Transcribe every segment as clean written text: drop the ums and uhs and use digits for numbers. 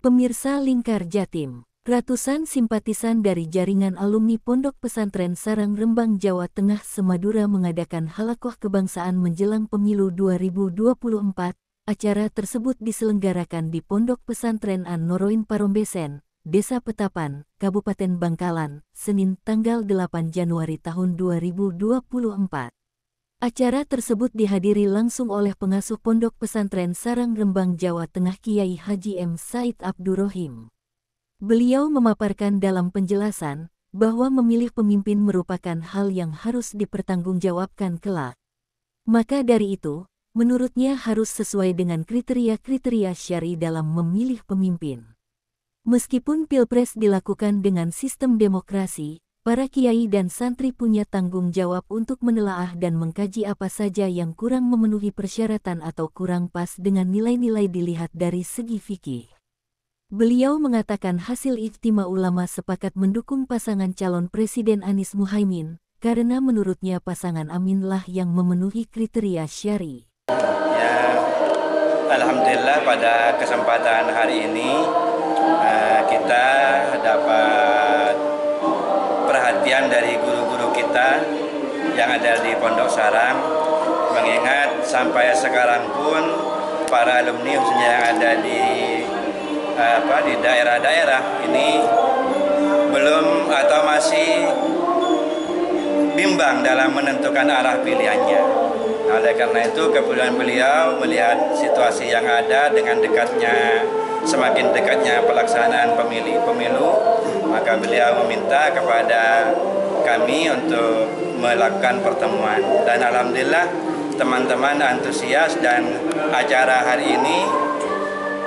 Pemirsa Lingkar Jatim, ratusan simpatisan dari jaringan alumni Pondok Pesantren Sarang Rembang Jawa Tengah Semadura mengadakan halakoh kebangsaan menjelang pemilu 2024. Acara tersebut diselenggarakan di Pondok Pesantren An-Noroin Parombesen, Desa Petapan, Kabupaten Bangkalan, Senin tanggal 8 Januari tahun 2024. Acara tersebut dihadiri langsung oleh pengasuh Pondok Pesantren Sarang Rembang Jawa Tengah Kiai Haji M. Said Abdurrohim. Beliau memaparkan dalam penjelasan bahwa memilih pemimpin merupakan hal yang harus dipertanggungjawabkan kelak. Maka dari itu, menurutnya harus sesuai dengan kriteria-kriteria syar'i dalam memilih pemimpin. Meskipun Pilpres dilakukan dengan sistem demokrasi, para kiai dan santri punya tanggung jawab untuk menelaah dan mengkaji apa saja yang kurang memenuhi persyaratan atau kurang pas dengan nilai-nilai dilihat dari segi fikih. Beliau mengatakan hasil ijtima ulama sepakat mendukung pasangan calon Presiden Anies Muhaimin, karena menurutnya pasangan Aminlah yang memenuhi kriteria syar'i. Ya, alhamdulillah pada kesempatan hari ini kita dapat perhatian dari guru-guru kita yang ada di Pondok Sarang, mengingat sampai sekarang pun para alumni khususnya yang ada di daerah-daerah ini belum atau masih bimbang dalam menentukan arah pilihannya. Oleh karena itu kepedulian beliau melihat situasi yang ada dengan semakin dekatnya pelaksanaan pemilu, maka beliau meminta kepada kami untuk melakukan pertemuan. Dan alhamdulillah teman-teman antusias dan acara hari ini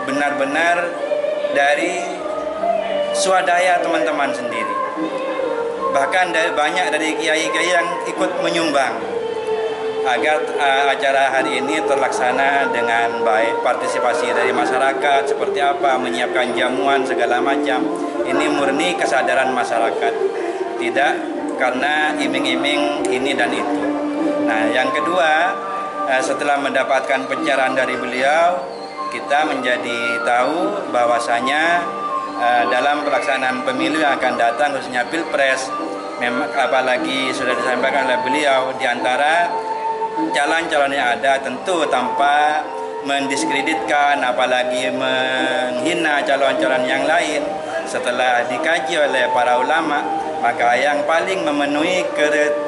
benar-benar dari swadaya teman-teman sendiri. Bahkan banyak dari kiai-kiai yang ikut menyumbang agar acara hari ini terlaksana dengan baik. Partisipasi dari masyarakat seperti apa, menyiapkan jamuan segala macam. Ini murni kesadaran masyarakat, tidak karena iming-iming ini dan itu. Nah, yang kedua, setelah mendapatkan pencerahan dari beliau, kita menjadi tahu bahwasanya dalam pelaksanaan pemilu yang akan datang, khususnya Pilpres, apalagi sudah disampaikan oleh beliau, di antara calon-calon yang ada tentu tanpa mendiskreditkan apalagi menghina calon-calon yang lain. Setelah dikaji oleh para ulama, maka yang paling memenuhi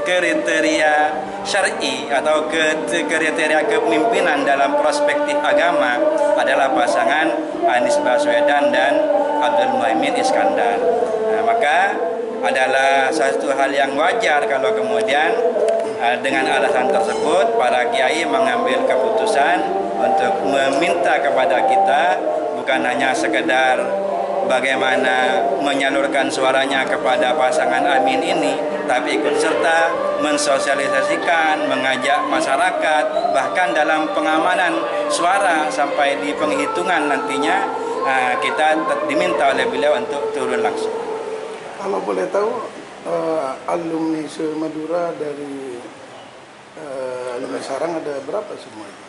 kriteria syar'i atau kriteria kepemimpinan dalam perspektif agama adalah pasangan Anies Baswedan dan Abdul Muhaimin Iskandar. Nah, maka adalah satu hal yang wajar kalau kemudian dengan alasan tersebut para kiai mengambil keputusan untuk meminta kepada kita bukan hanya sekedar bagaimana menyalurkan suaranya kepada pasangan Amin ini, tapi ikut serta mensosialisasikan, mengajak masyarakat, bahkan dalam pengamanan suara sampai di penghitungan nantinya kita diminta oleh beliau untuk turun langsung. Kalau boleh tahu, alumni Semadura dari alumni Sarang ada berapa semuanya?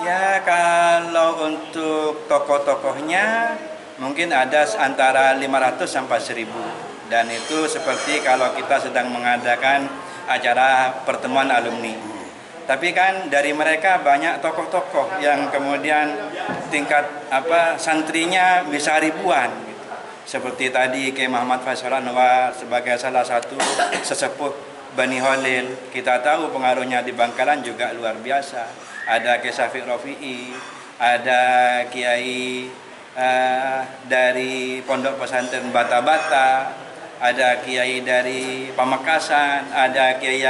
Ya, kalau untuk tokoh-tokohnya mungkin ada antara 500 sampai 1000. Dan itu seperti kalau kita sedang mengadakan acara pertemuan alumni. Tapi kan dari mereka banyak tokoh-tokoh yang kemudian tingkat santrinya bisa ribuan. Seperti tadi Kiai Muhammad Faisal Anwar sebagai salah satu sesepuh Bani Holil. Kita tahu pengaruhnya di Bangkalan juga luar biasa. Ada Kiai Syafiq Rafi'i, ada Kiai dari Pondok Pesantren Bata-Bata, ada Kiai dari Pamekasan, ada Kiai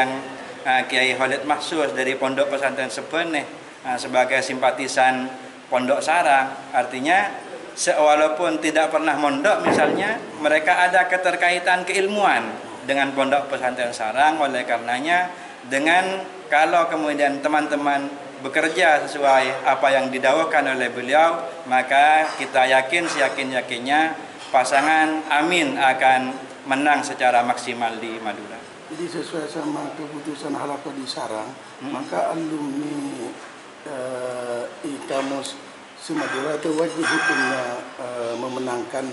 Kiai Khalid Mahsus dari Pondok Pesantren Sebeneh sebagai simpatisan Pondok Sarang. Artinya walaupun tidak pernah mondok misalnya, mereka ada keterkaitan keilmuan dengan Pondok Pesantren Sarang. Oleh karenanya dengan kalau kemudian teman-teman bekerja sesuai apa yang didakwakan oleh beliau, maka kita yakin seyakin-yakinnya pasangan Amin akan menang secara maksimal di Madura. Jadi sesuai sama keputusan halakoh di Sarang, maka alumni IKAMUS Semadura itu wajib hukumnya memenangkan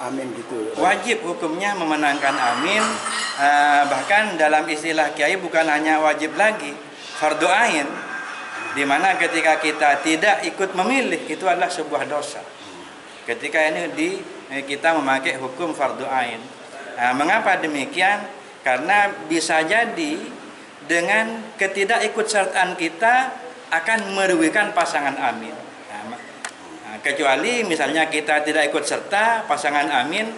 amin gitu. Wajib hukumnya memenangkan amin, bahkan dalam istilah kiai bukan hanya wajib lagi, fardu ain, di mana ketika kita tidak ikut memilih itu adalah sebuah dosa. Ketika ini kita memakai hukum fardu ain. Mengapa demikian? Karena bisa jadi dengan ketidakikutsertaan kita akan merugikan pasangan amin. Kecuali misalnya kita tidak ikut serta pasangan amin,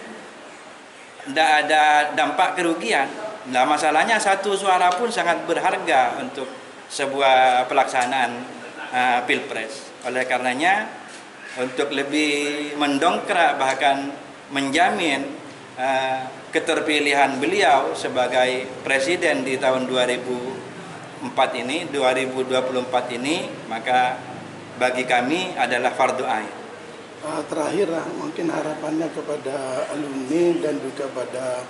tidak ada dampak kerugian. Nah, masalahnya satu suara pun sangat berharga untuk sebuah pelaksanaan pilpres. Oleh karenanya untuk lebih mendongkrak bahkan menjamin keterpilihan beliau sebagai presiden di tahun 2024 ini, maka bagi kami adalah fardu ain. Terakhir mungkin harapannya kepada alumni dan juga pada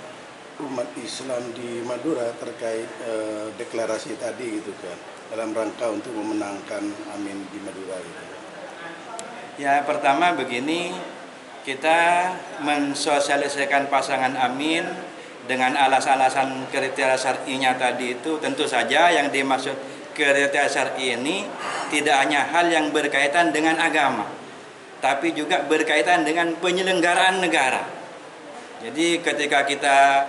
umat Islam di Madura terkait deklarasi tadi gitu kan, dalam rangka untuk memenangkan amin di Madura gitu. Ya, pertama begini, kita mensosialisasikan pasangan amin dengan alasan-alasan kriteria syar'inya tadi itu, tentu saja yang dimaksud kriteria syar'i ini tidak hanya hal yang berkaitan dengan agama, tapi juga berkaitan dengan penyelenggaraan negara. Jadi ketika kita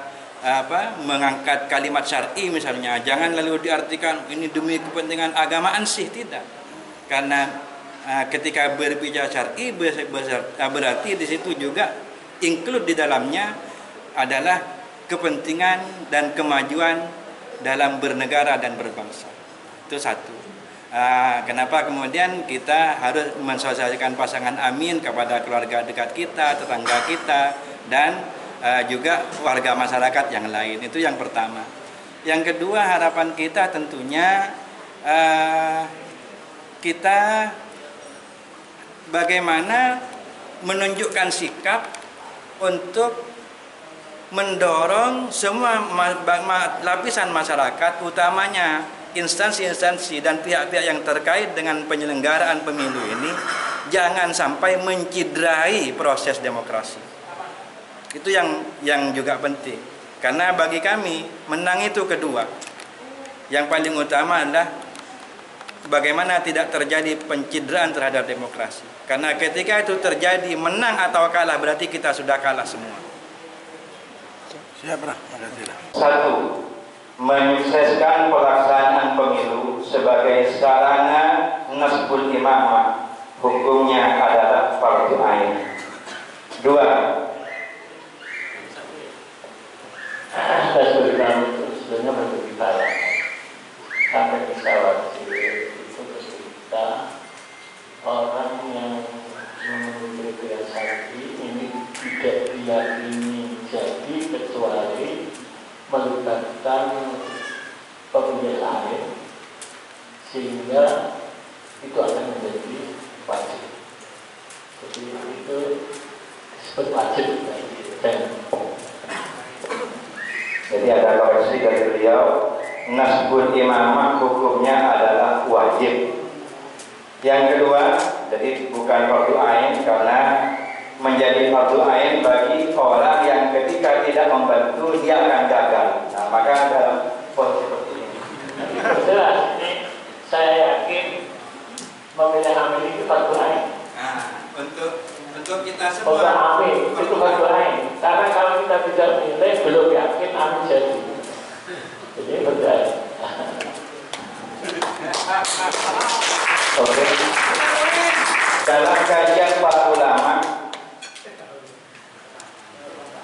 mengangkat kalimat syar'i misalnya, jangan lalu diartikan ini demi kepentingan agamaan sih, tidak. Karena ketika berbicara syar'i berarti di situ juga include di dalamnya adalah kepentingan dan kemajuan dalam bernegara dan berbangsa. Itu satu. Kenapa kemudian kita harus mensosialisasikan pasangan amin kepada keluarga dekat kita, tetangga kita, dan juga warga masyarakat yang lain. Itu yang pertama. Yang kedua, harapan kita tentunya kita bagaimana menunjukkan sikap untuk mendorong semua lapisan masyarakat, utamanya instansi-instansi dan pihak-pihak yang terkait dengan penyelenggaraan pemilu ini, jangan sampai menciderai proses demokrasi. Itu yang juga penting. Karena bagi kami menang itu kedua. Yang paling utama adalah bagaimana tidak terjadi pencideraan terhadap demokrasi. Karena ketika itu terjadi, menang atau kalah berarti kita sudah kalah semua. Siap, makasih. Satu, menyukseskan pelaksanaan pemilu sebagai sarana nasbul imamah, hukumnya adalah fardu ain. Dua, sebenarnya berbicara sampai pesawat itu kita orang yang menurut kriteria syar'i ini tidak diyakini jadi kecuali melibatkan pemilih lain, sehingga itu akan menjadi wajib. Jadi itu disebut wajib. Jadi ada koreksi dari beliau, nasbul imamah hukumnya adalah wajib. Yang kedua, jadi bukan fardu ain, karena menjadi fardu ain bagi orang yang ketika tidak membantu dia akan gagal. Nah, maka dalam posisi seperti ini. Jelas, ini saya yakin memilih amin itu fardu ain. Nah, untuk kita semua. Untuk amin itu fardu ain. Karena kalau kita tidak milih belum yakin amin jadi. Jadi berbeda. Oke. Dalam kajian para ulama,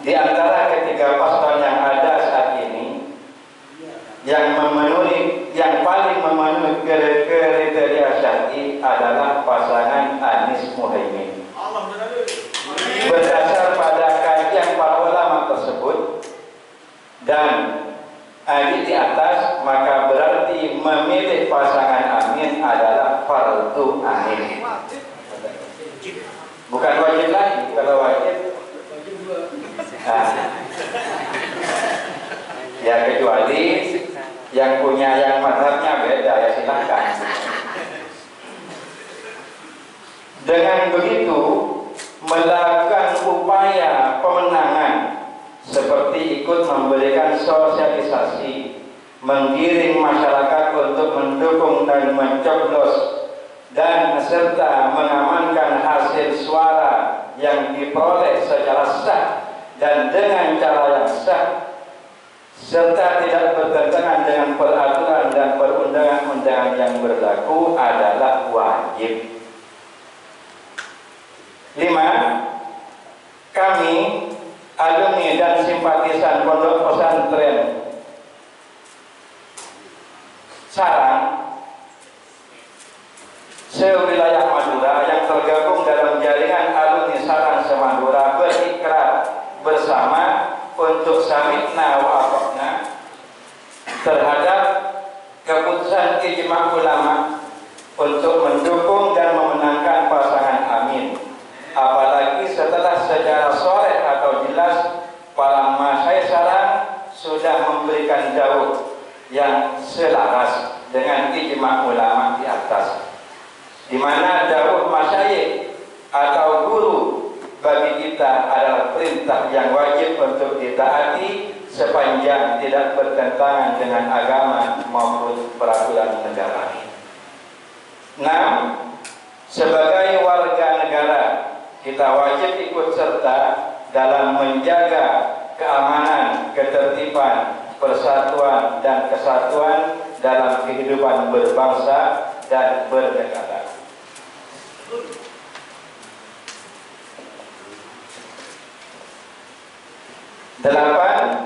di antara ketiga paslon yang ada saat ini, yang paling memenuhi kriteria syar'i adalah pasangan Anies Muhaimin. Berdasar pada kajian para ulama tersebut dan di atas, maka berarti memilih pasangan amin adalah fardu ain. Bukan wajib lagi. Kalau wajib, ya kecuali yang punya yang mazhabnya beda, ya silahkan. Dengan begitu, melakukan upaya pemenangan seperti ikut memberikan sosialisasi, menggiring masyarakat untuk mendukung dan mencoblos, dan serta mengamankan hasil suara yang diperoleh secara sah dan dengan cara yang sah, serta tidak bertentangan dengan peraturan dan perundang-undangan yang berlaku adalah wajib. 5. Kami, alumni dan simpatisan Pondok Pesantren Sarang sewilayah Madura yang tergabung dalam jaringan alumni Sarang Semadura berikrar bersama untuk samikna wa atokna terhadap keputusan ijma ulama untuk mendukung dan memenangkan pasangan Amin. Apalagi setelah secara sore atau jelas para masyayikh Sarang sudah memberikan dawuh yang selaras dengan ijma ulama di atas, di mana dawuh masyayikh atau guru bagi kita adalah perintah yang wajib untuk ditaati sepanjang tidak bertentangan dengan agama maupun peraturan negara. 6. Sebagai warga negara, kita wajib ikut serta dalam menjaga keamanan, ketertiban, persatuan, dan kesatuan dalam kehidupan berbangsa dan bernegara. 8.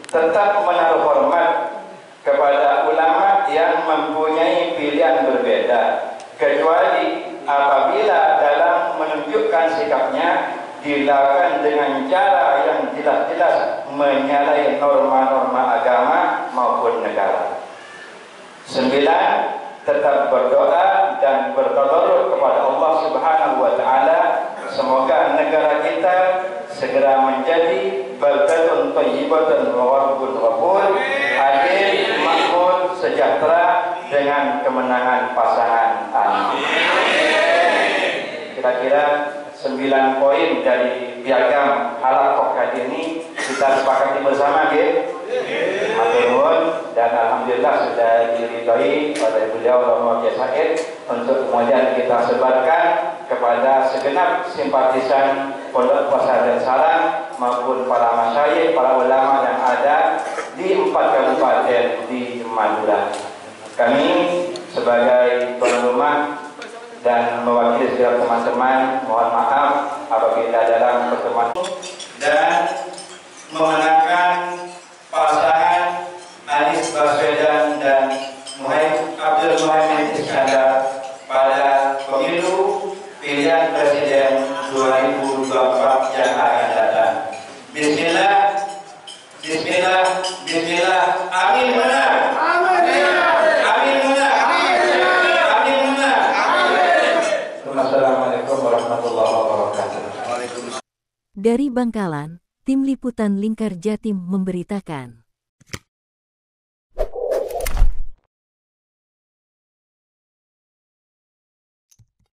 Tetap menaruh hormat kepada ulama yang mempunyai pilihan berbeda, kecuali apabila dalam menunjukkan sikapnya dilakukan dengan cara yang jelas-jelas menyalahi norma-norma agama maupun negara. 9. Tetap berdoa dan bertadarruk kepada Allah Subhanahu wa taala, semoga negara kita segera menjadi baldatun thayyibatun wa rabbun ghafur, adil, makmur, sejahtera dengan kemenangan pasangan Amin. Kira-kira 9 poin dari piagam halaqah kali ini kita sepakati bersama, nggih. Matur nuwun, dan alhamdulillah sudah diridhoi oleh beliau Romo Kiai Said untuk kemudian kita sebarkan kepada segenap simpatisan Pondok Pesantren Sarang maupun para masyayikh, para ulama yang ada di 4 kabupaten di Madura. Kami sebagai tuan rumah dan mewakili segala teman-teman, mohon maaf apabila dalam pertemuan dan memenangkan pasangan Anies Baswedan dan Abdul Muhaimin Iskandar pada pemilu pilihan presiden 2024 yang akan datang. Bismillah, Bismillah, Bismillah, Amin menang. Amin menang. Amin menang. Assalamualaikum warahmatullahi wabarakatuh. Dari Bangkalan, Tim Liputan Lingkar Jatim memberitakan.